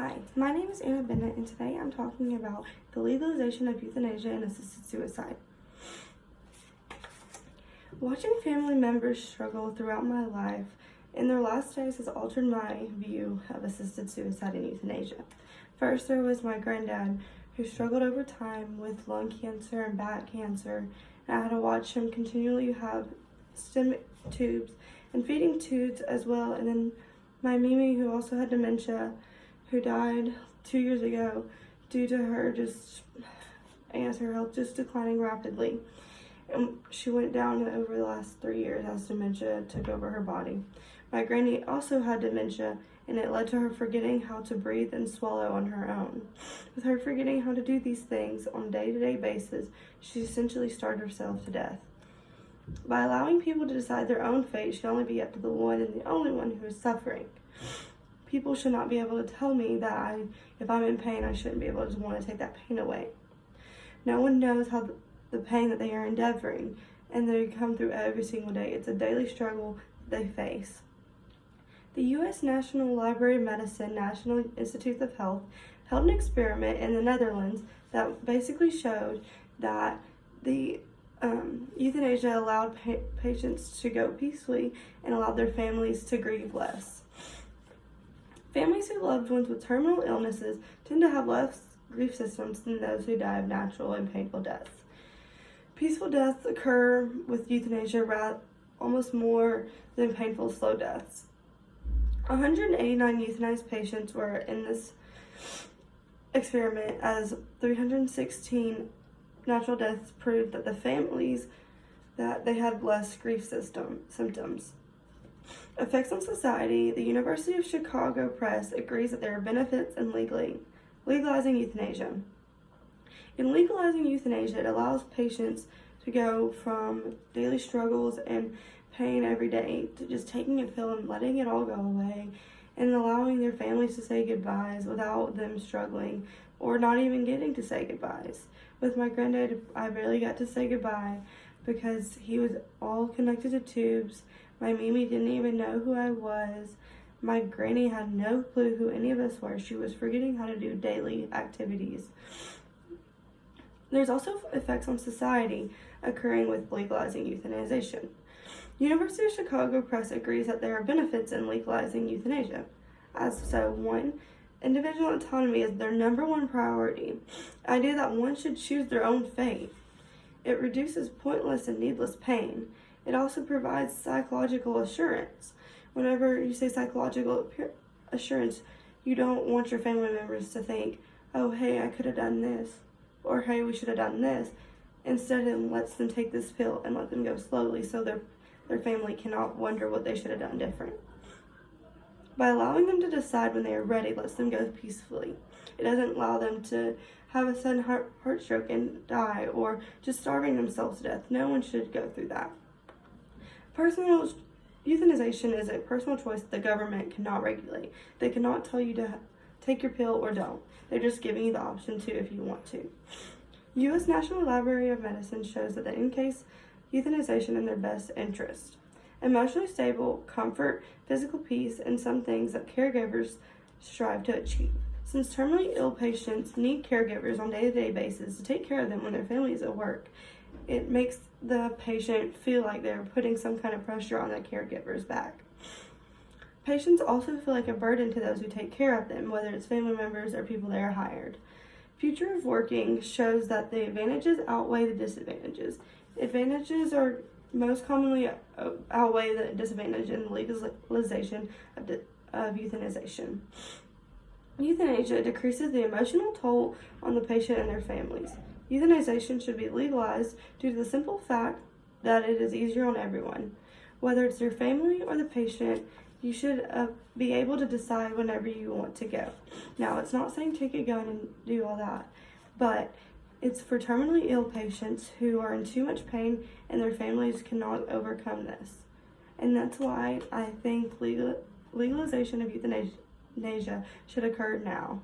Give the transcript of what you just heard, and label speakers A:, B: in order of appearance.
A: Hi, my name is Anna Bennett, and today I'm talking about the legalization of euthanasia and assisted suicide. Watching family members struggle throughout my life in their last days has altered my view of assisted suicide and euthanasia. First, there was my granddad, who struggled over time with lung cancer and back cancer, and I had to watch him continually have stomach tubes and feeding tubes as well. And then my Mimi, who also had dementia, who died 2 years ago due to her her health just declining rapidly. And she went down over the last 3 years as dementia took over her body. My granny also had dementia, and it led to her forgetting how to breathe and swallow on her own. With her forgetting how to do these things on a day-to-day basis, she essentially starved herself to death. By allowing people to decide their own fate should only be up to the one and the only one who is suffering. People should not be able to tell me that if I'm in pain, I shouldn't be able to want to take that pain away. No one knows how the pain that they are enduring, and they come through every single day. It's a daily struggle they face. The U.S. National Library of Medicine, National Institutes of Health, held an experiment in the Netherlands that basically showed that the euthanasia allowed patients to go peacefully and allowed their families to grieve less. Families who loved ones with terminal illnesses tend to have less grief systems than those who die of natural and painful deaths. Peaceful deaths occur with euthanasia almost more than painful slow deaths. 189 euthanized patients were in this experiment, as 316 natural deaths proved that the families that they had less grief symptoms. Effects on society. The University of Chicago Press agrees that there are benefits in legalizing euthanasia. In legalizing euthanasia, it allows patients to go from daily struggles and pain every day to just taking a pill and letting it all go away, and allowing their families to say goodbyes without them struggling or not even getting to say goodbyes. With my granddad, I barely got to say goodbye because he was all connected to tubes. My Mimi didn't even know who I was. My granny had no clue who any of us were. She was forgetting how to do daily activities. There's also effects on society occurring with legalizing euthanization. University of Chicago Press agrees that there are benefits in legalizing euthanasia. One, individual autonomy is their number one priority. The idea that one should choose their own fate. It reduces pointless and needless pain. It also provides psychological assurance. Whenever you say psychological assurance, you don't want your family members to think, oh, hey, I could have done this, or hey, we should have done this. Instead, it lets them take this pill and let them go slowly so their family cannot wonder what they should have done different. By allowing them to decide when they are ready, lets them go peacefully. It doesn't allow them to have a sudden heart stroke and die, or just starving themselves to death. No one should go through that. Euthanization is a personal choice that the government cannot regulate. They cannot tell you to take your pill or don't. They're just giving you the option to if you want to. U.S. National Library of Medicine shows that in case euthanization in their best interest. Emotionally stable, comfort, physical peace, and some things that caregivers strive to achieve. Since terminally ill patients need caregivers on a day-to-day basis to take care of them when their family is at work, it makes the patient feel like they're putting some kind of pressure on the caregiver's back. Patients also feel like a burden to those who take care of them, whether it's family members or people they are hired. Future of working shows that the advantages outweigh the disadvantages. Advantages are most commonly outweigh the disadvantage in the legalization of euthanization. Euthanasia decreases the emotional toll on the patient and their families. Euthanization should be legalized due to the simple fact that it is easier on everyone. Whether it's your family or the patient, you should be able to decide whenever you want to go. Now, it's not saying take a gun and do all that, but it's for terminally ill patients who are in too much pain and their families cannot overcome this. And that's why I think legalization of euthanasia should occur now.